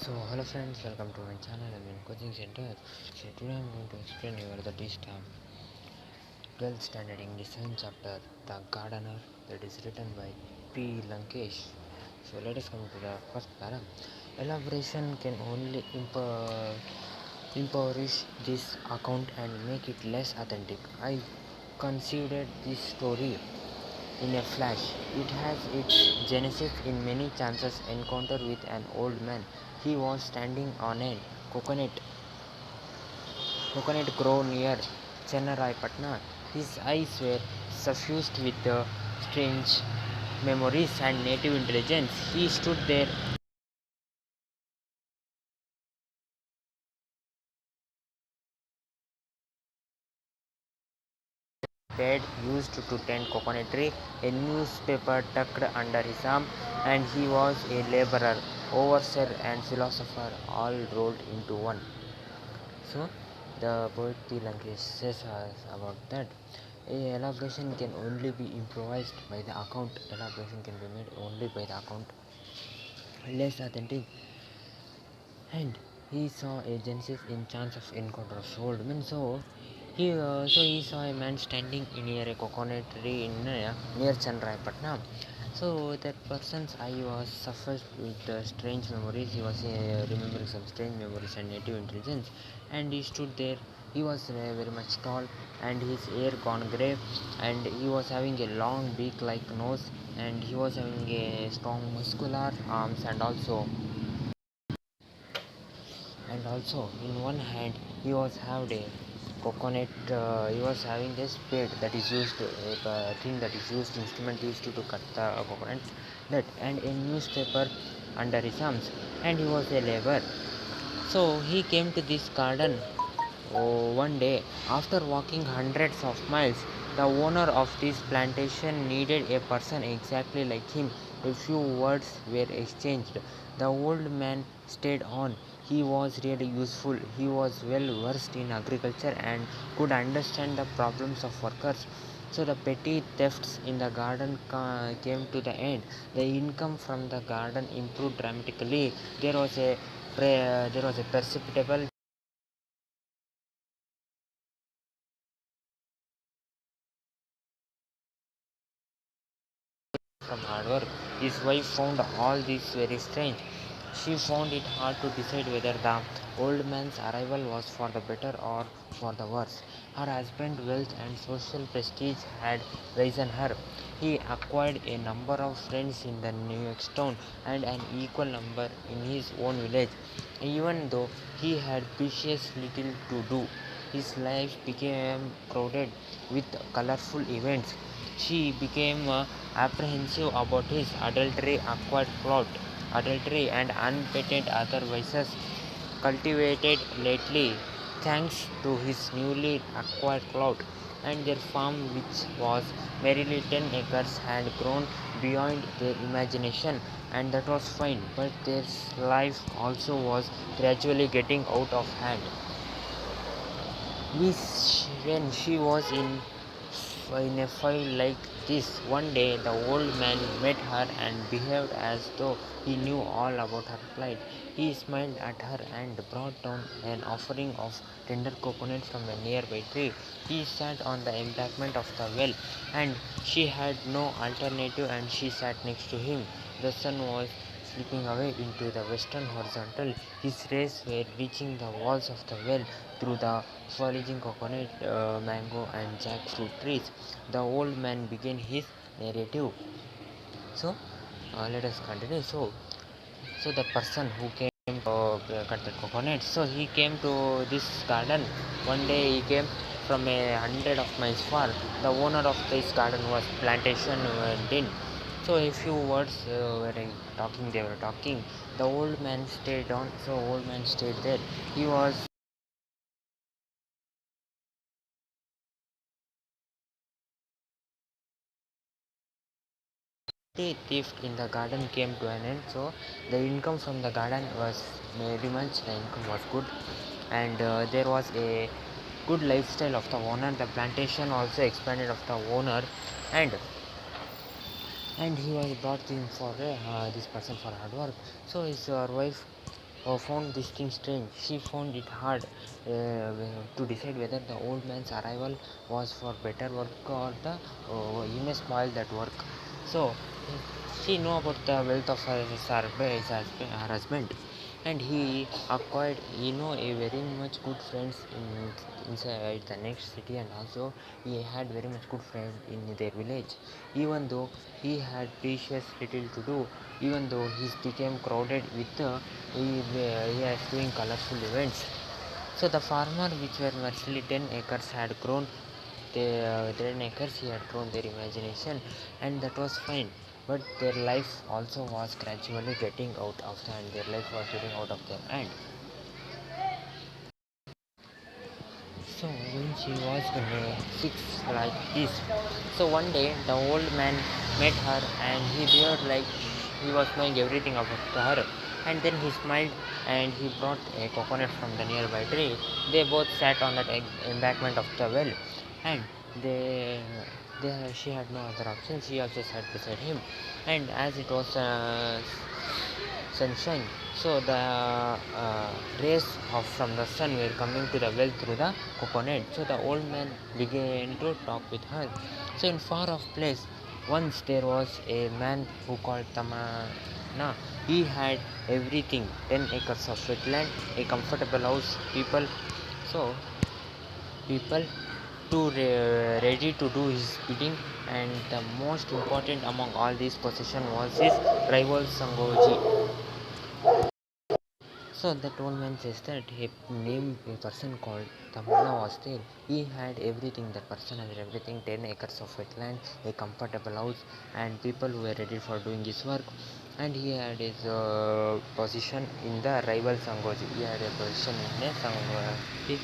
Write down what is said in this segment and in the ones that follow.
So hello friends, welcome to my channel. I'm in coaching center. So today I'm going to explain you the this 12th standard English science chapter, The Gardener, that is written by P. Lankesh. So let us come to the first para. Elaboration can only impoverish this account and make it less authentic. I considered this story in a flash. It has its genesis in many chances encounter with an old man. He was standing on a coconut grove near Chennai, Patna. His eyes were suffused with the strange memories and native intelligence. He stood there, bed used to tend coconut tree, a newspaper tucked under his arm, and he was a laborer, overseer, and philosopher all rolled into one. So, the poet P. Lankesh says about that. A elaboration can only be improvised by the account. Elaboration can be made only by the account, less authentic. And he saw a Genesis in chance of encounter of old men. So he saw a man standing near a coconut tree near Chandrai Patna. So that person's eye was suffused with strange memories. He was remembering some strange memories and native intelligence. And he stood there. He was very much tall, and his hair gone grey, and he was having a long beak-like nose, and he was having a strong muscular arms, and also in one hand he was having a coconut. He was having a spade that is used, a thing that is used, instrument used to cut the coconut, that, and a newspaper under his arms, and he was a laborer. So he came to this garden. Oh, one day, after walking hundreds of miles, the owner of this plantation needed a person exactly like him. A few words were exchanged. The old man stayed on. He was really useful. He was well versed in agriculture and could understand the problems of workers. So the petty thefts in the garden came to the end. The income from the garden improved dramatically. There was a perceptible from hard work. His wife found all this very strange. She found it hard to decide whether the old man's arrival was for the better or for the worse. Her husband's wealth and social prestige had risen her. He acquired a number of friends in the next town and an equal number in his own village. Even though he had precious little to do, his life became crowded with colorful events. She became apprehensive about his adultery and unpatented other vices cultivated lately, thanks to his newly acquired clout. And their farm, which was merely 10 acres, had grown beyond their imagination, and that was fine. But their life also was gradually getting out of hand. When she was in a fight like this, one day the old man met her and behaved as though he knew all about her plight. He smiled at her and brought down an offering of tender coconut from a nearby tree. He sat on the embankment of the well, and she had no alternative, and she sat next to him. The sun was slipping away into the western horizontal. His rays were reaching the walls of the well through the foliaging coconut, mango, and jackfruit trees. The old man began his narrative. So, let us continue. So the person who came to cut the coconut, so he came to this garden. One day he came from a hundred of miles far. The owner of this garden was plantation din. So a few words they were talking. The old man stayed on. So old man stayed there. He was the thief in the garden came to an end. So the income from the garden was very much. The income was good, and there was a good lifestyle of the owner. The plantation also expanded of the owner, and he was brought in for this person for hard work. So his wife found this thing strange. She found it hard to decide whether the old man's arrival was for better work or the you may spoil that work. So she know about the wealth of her husband, and he acquired a very much good friends inside the next city, and also he had very much good friends in their village. Even though he had precious little to do, even though he became crowded with he is doing colorful events. So the farmer, which were merely 10 acres, had grown. The 10 acres he had grown their imagination, and that was fine. But their life also was gradually getting out of hand. Their life was getting out of their hand. So when she was six like this, so one day the old man met her and he appeared like he was knowing everything about her. And then he smiled and he brought a coconut from the nearby tree. They both sat on that embankment of the well, and they, she had no other option. She also sat beside him, and as it was sunshine, so the rays from the sun were coming to the well through the coconut. So the old man began to talk with her. So in far off place, once there was a man who called Tamana. He had everything: 10 acres of wetland, a comfortable house, so people ready to do his bidding, and the most important among all these possessions was his rival Sangoji. So that old man says that he named a person called Tamanna was there. He had everything. That person had everything: 10 acres of wetland, a comfortable house, and people who were ready for doing his work. And he had his position in the rival Sangoji. He had a position in the Sangoji.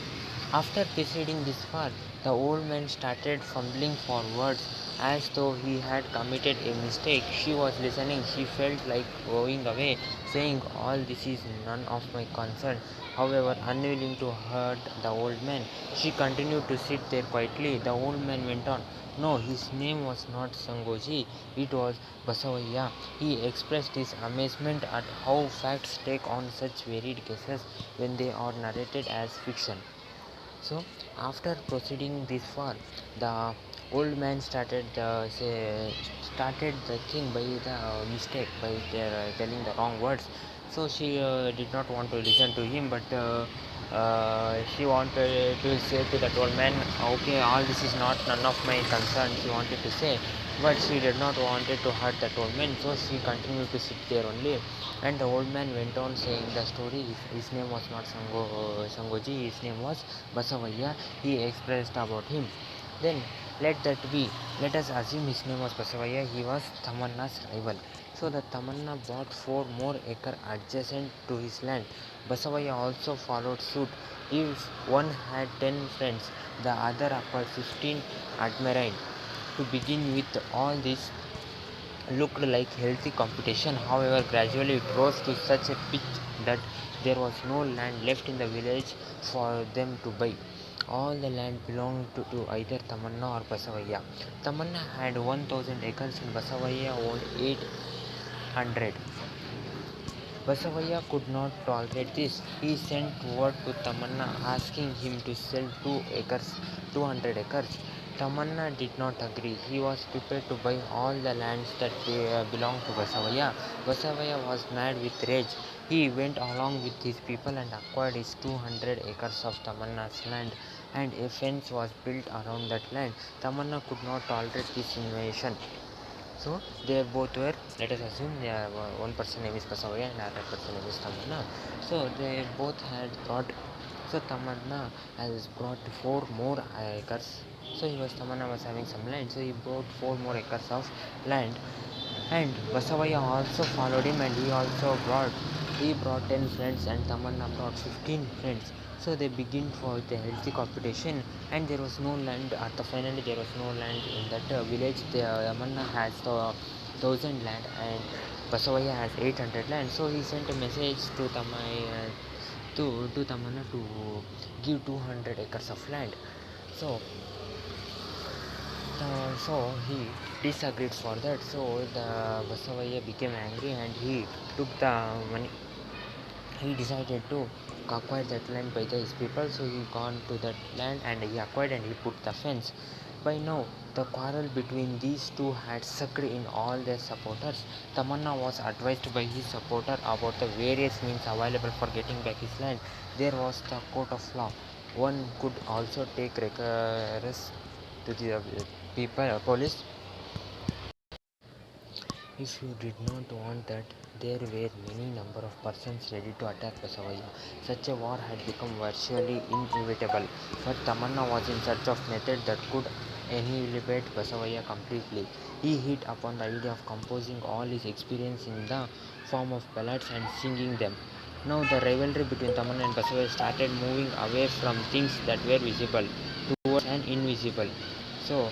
After proceeding this far, the old man started fumbling for words as though he had committed a mistake. She was listening. She felt like going away, saying, "All this is none of my concern." However, unwilling to hurt the old man, she continued to sit there quietly. The old man went on. No, his name was not Sangoji, it was Basavaya. He expressed his amazement at how facts take on such varied cases when they are narrated as fiction. So, after proceeding this far, the old man started the thing by the mistake, by telling the wrong words. So she did not want to listen to him, but she wanted to say to that old man, "Okay, all this is not none of my concern." She wanted to say, but she did not wanted to hurt that old man, so she continued to sit there only. And the old man went on saying the story. His name was not Sangoji, his name was Basavaya. He expressed about him. Then let that be. Let us assume his name was Basavaya. He was Tamanna's rival. So the Tamanna bought 4 more acres adjacent to his land. Basavaya also followed suit. If one had 10 friends, the other acquired 15 admirers. To begin with, all this looked like healthy competition. However, gradually it rose to such a pitch that there was no land left in the village for them to buy. All the land belonged to either Tamanna or Basavaya. Tamanna had 1000 acres and Basavaya owned 800. Basavaya could not tolerate this. He sent word to Tamanna asking him to sell 200 acres. Tamanna did not agree. He was prepared to buy all the lands that belonged to Basavaya. Basavaya was mad with rage. He went along with his people and acquired his 200 acres of Tamanna's land, and a fence was built around that land. Tamanna could not tolerate this invasion. So they both were, let us assume they are, one person name is Basavaya and another person name is Tamanna. So they both had brought, so Tamanna has brought 4 more acres. So he was, Tamanna was having some land, so he brought 4 more acres of land. And Basavaya also followed him, and he brought 10 friends and Tamanna brought 15 friends. So they began for the healthy competition, and there was no land. Finally, there was no land in that village. The Tamanna has 1000 land, and Basavaya has 800 land. So he sent a message to Tamanna to give 200 acres of land. So he disagreed for that. So the Basavaya became angry and he took the money he decided to acquire that land by his people. So he gone to that land and he acquired and he put the fence. By now, the quarrel between these two had sucked in all their supporters. Tamanna was advised by his supporter about the various means available for getting back his land. There was the court of law. One could also take recourse to the people police if you did not want that. There were many number of persons ready to attack Basavaya. Such a war had become virtually inevitable, but Tamanna was in search of method that could annihilate Basavaya completely. He hit upon the idea of composing all his experience in the form of ballads and singing them. Now the rivalry between Tamanna and Basavaya started moving away from things that were visible towards an invisible, so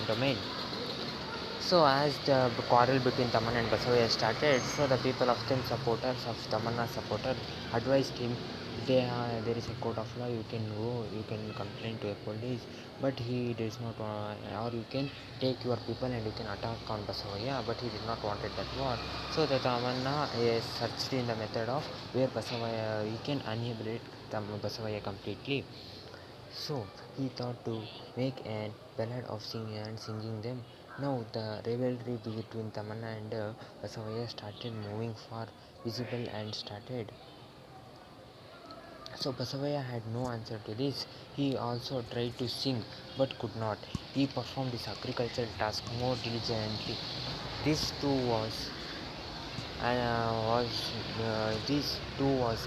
domain. So as the quarrel between Tamanna and Basavaya started, so the people of them supporters of Tamanna's supporter advised him, there is a court of law, you can go, you can complain to a police, but he does not want, or you can take your people and you can attack on Basavaya, but he did not wanted that war. So the Tamanna searched in the method of where Basavaya, he can annihilate Basavaya completely. So he thought to make a ballad of singing and singing them. Now the rivalry between Tamanna and Basavaya started moving far visible and started. So Basavaya had no answer to this. He also tried to sing but could not. He performed his agricultural task more diligently. This too was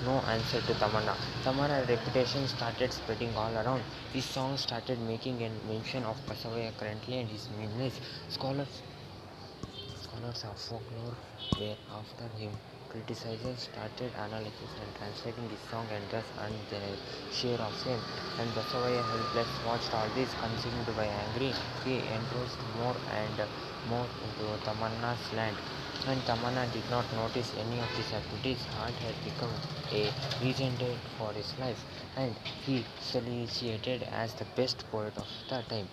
no answer to Tamanna. Tamanna's reputation started spreading all around. His songs started making a mention of Basavaya currently and his meanness. Scholars of folklore were after him. Criticizers started analyzing and translating his song and thus earned their share of fame. And Basavaya helpless watched all this, consumed by anger. He encroached more and more into Tamanna's land. And Tamanna did not notice any of these activities. Art had become a reason for his life, and he felicitated as the best poet of the time.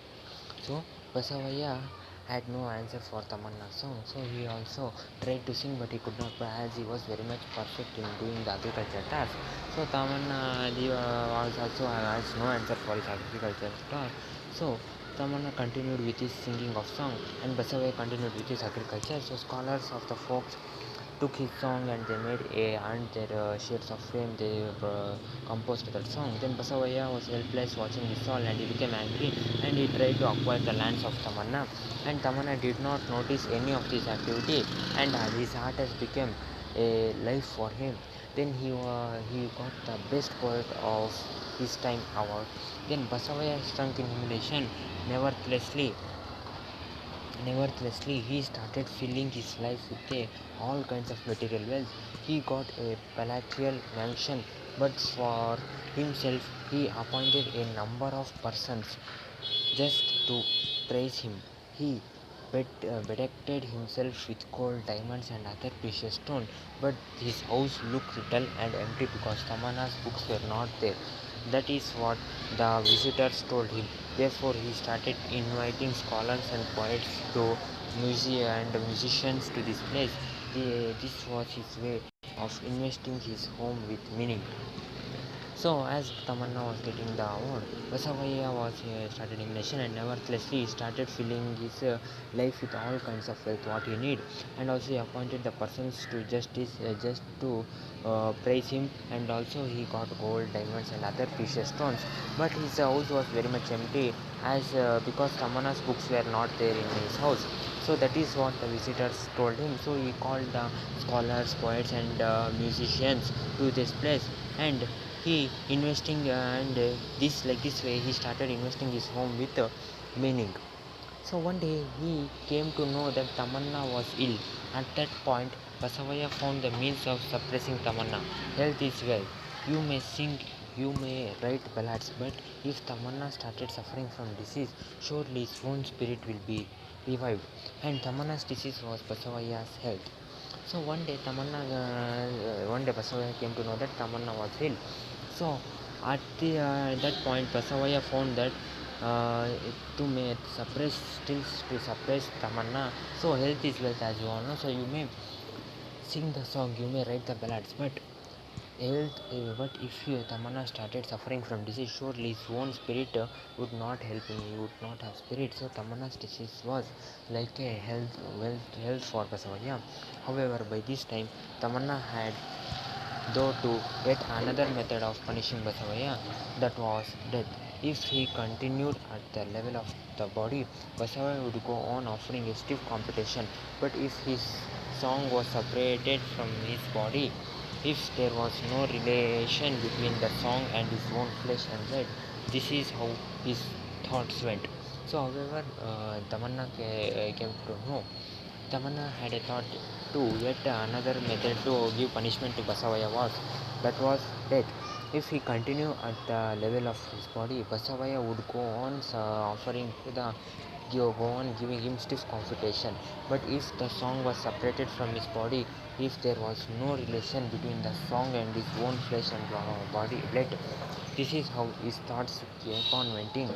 So Basavaya had no answer for Tamanna's song, so he also tried to sing, but he could not, as he was very much perfect in doing the agriculture task. So Tamanna was also has no answer for his agriculture task. So Tamanna continued with his singing of song, and Basavaya continued with his agriculture. So scholars of the folks took his song and they made a and their shares of fame. They composed that song. Then Basavaya was helpless watching this all and he became angry and he tried to acquire the lands of Tamanna. And Tamanna did not notice any of this activity, and his art has become a life for him. Then he got the best poet of his time award. Then Basavaya shrunk in humiliation. Neverthelessly, Neverthelessly, he started filling his life with all kinds of material wealth. He got a palatial mansion, but for himself he appointed a number of persons just to praise him. He bedecked himself with gold, diamonds, and other precious stones, but his house looked dull and empty because Tamanna's books were not there. That is what the visitors told him. Therefore, he started inviting scholars and poets to musicians to this place. This was his way of investing his home with meaning. So, as Tamanna was getting the award, Basavaya was started elimination, and nevertheless he started filling his life with all kinds of wealth what he need, and also he appointed the persons to just to praise him, and also he got gold, diamonds, and other precious stones. But his house was very much empty, as because Tamanna's books were not there in his house. So that is what the visitors told him. So he called the scholars, poets, and musicians to this place, and he investing and this way he started investing his home with meaning. So one day he came to know that Tamanna was ill. At that point, Basavaya found the means of suppressing Tamanna. Health is wealth. You may sing, you may write ballads, but if Tamanna started suffering from disease, surely his own spirit will be revived. And Tamanna's disease was Basavaya's health. So one day Basavaya came to know that Tamanna was ill. So at that point, Basavaya found that to may suppress Tamanna. So health is wealth, as you all know. So you may sing the song, you may write the ballads, but if Tamanna started suffering from disease, surely his own spirit would not help him. He would not have spirit. So Tamanna's disease was like a health for Basavaya. However, by this time, Tamanna had though to yet another method of punishing Basavaya, that was death. If he continued at the level of the body, Basavaya would go on offering a stiff competition. But if his song was separated from his body, if there was no relation between the song and his own flesh and blood, this is how his thoughts went. So, however, Tamanna came to know. Tamanna had a thought too, yet another method to give punishment to Basavaya was death. If he continued at the level of his body, Basavaya would go on offering to the go on giving him stiff competition. But if the song was separated from his body, if there was no relation between the song and his own flesh and body blood, this is how his thoughts kept on venting.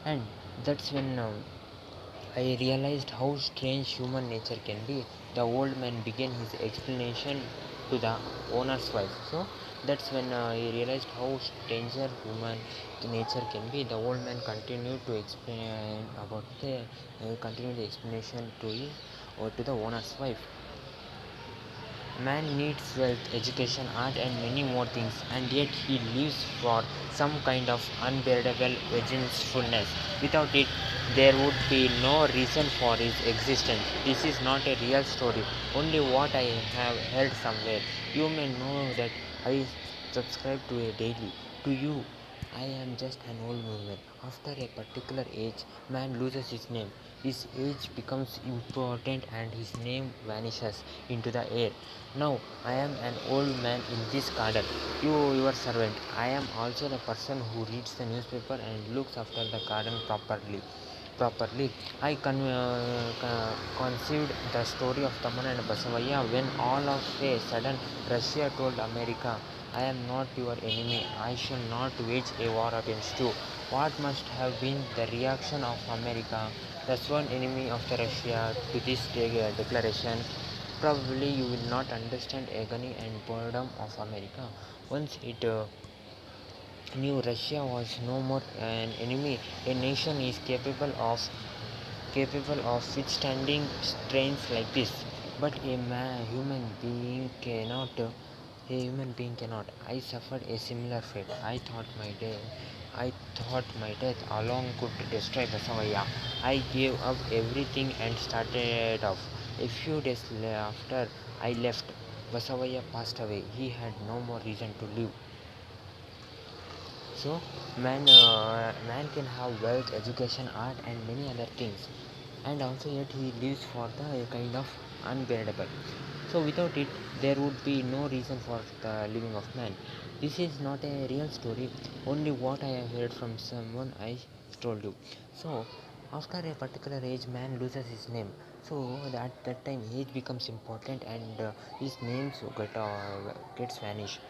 And that's when I realized how strange human nature can be. The old man began his explanation to the owner's wife. So that's when I realized how stranger human nature can be. The old man continued to explain about the continued the explanation to his or to the owner's wife. Man needs wealth, education, art, and many more things, and yet he lives for some kind of unbearable vengefulness. Without it, there would be no reason for his existence. This is not a real story, only what I have heard somewhere. You may know that I subscribe to a daily. To you, I am just an old woman. After a particular age, man loses his name. His age becomes important and his name vanishes into the air. Now I am an old man in this garden. You, your servant. I am also the person who reads the newspaper and looks after the garden properly. I conceived the story of Taman and Basavaya when all of a sudden Russia told America, I am not your enemy. I shall not wage a war against you. What must have been the reaction of America, the sworn enemy of the Russia, to this declaration? Probably you will not understand agony and boredom of America. Once it knew Russia was no more an enemy, a nation is capable of withstanding strains like this. But a human being cannot. I suffered a similar fate. I thought my death alone could destroy Basavaya. I gave up everything and started off. A few days after I left, Basavaya passed away. He had no more reason to live. So, man can have wealth, education, art, and many other things, and also yet he lives for the kind of unbearable. So, without it, there would be no reason for the living of man. This is not a real story, only what I have heard from someone I told you. So, after a particular age, man loses his name. So, at that time, age becomes important and his names gets vanished.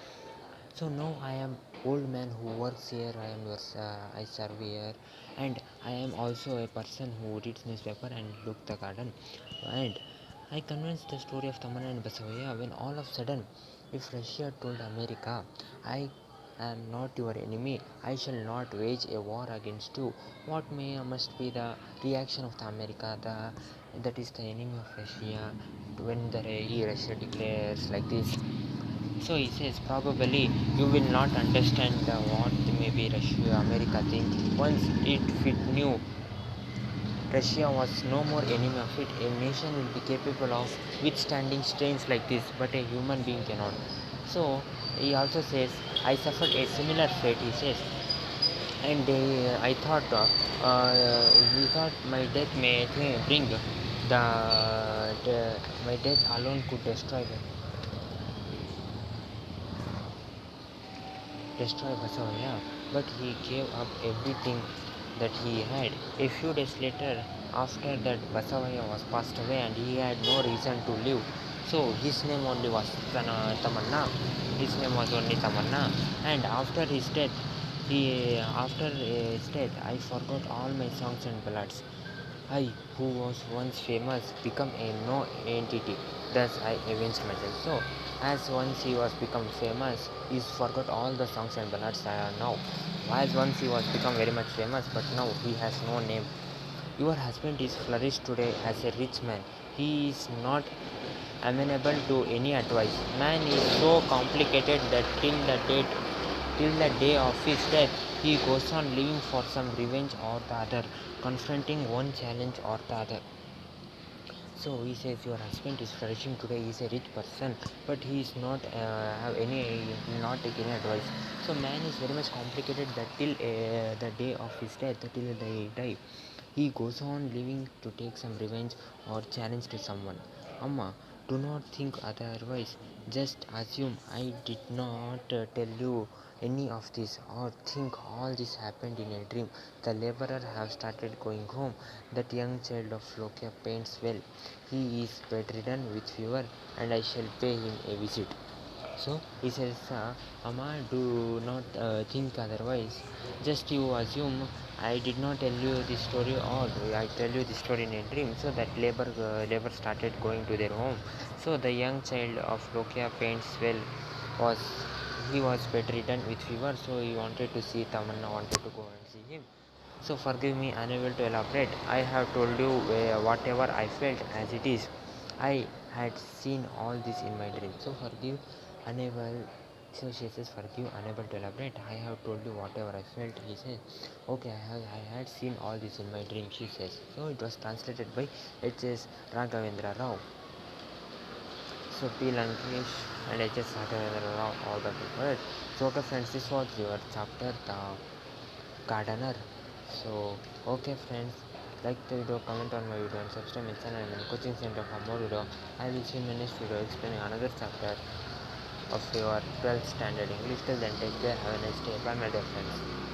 So now I am old man who works here. I serve here, and I am also a person who reads newspaper and look the garden. And I convinced the story of Taman and Basavaya when all of a sudden, if Russia told America, I am not your enemy, I shall not wage a war against you. What must be the reaction of the America, that is the enemy of Russia, when Russia declares like this? So he says, probably you will not understand what maybe Russia, America think. Once it knew Russia was no more enemy of it, a nation will be capable of withstanding strains like this, but a human being cannot. So he also says, I suffered a similar fate, he says, and I thought, he thought my death may bring my death alone could destroy Basavaya, but he gave up everything that he had. A few days later, after that, Basavaya was passed away and he had no reason to live. So his name only was Tamanna. His name was only Tamanna. And after his death, I forgot all my songs and ballads. I, who was once famous, become a no entity. Thus I avenged myself. So, as once he was become famous, he forgot all the songs and ballads now. As once he was become very much famous, but now he has no name. Your husband is flourished today as a rich man. He is not amenable to any advice. Man is so complicated that till the day of his death, he goes on living for some revenge or the other, confronting one challenge or the other. So he says your husband is flourishing today. He is a rich person, but he is not have any not take any advice. So man is very much complicated that till the day of his death, till they die, he goes on living to take some revenge or challenge to someone. Amma, do not think otherwise. Just assume I did not tell you any of this or think all this happened in a dream. The laborer have started going home. That young child of Lokia paints well. He is bedridden with fever and I shall pay him a visit. So he says, Amma, do not think otherwise. Just you assume I did not tell you this story or I tell you this story in a dream. So that labor started going to their home. So the young child of Lokia paints well was he was bedridden with fever. So he wanted to see Tamanna, wanted to go and see him. So forgive me, unable to elaborate. I have told you whatever I felt as it is. I had seen all this in my dream. So forgive, unable. So she says, forgive, unable to elaborate. I have told you whatever I felt. He says, okay, I had seen all this in my dream. She says. So it was translated by H.S. Raghavendra Rao. So P. Lankesh and H.S. Raghavendra Rao, all the people. So okay, friends, this was your chapter, the gardener. So okay friends, like the video, comment on my video and subscribe my channel and coaching center for more video. I will see you in my next video explaining another chapter of your 12th standard English. Till then, take care, have a nice day, bye my dear friends.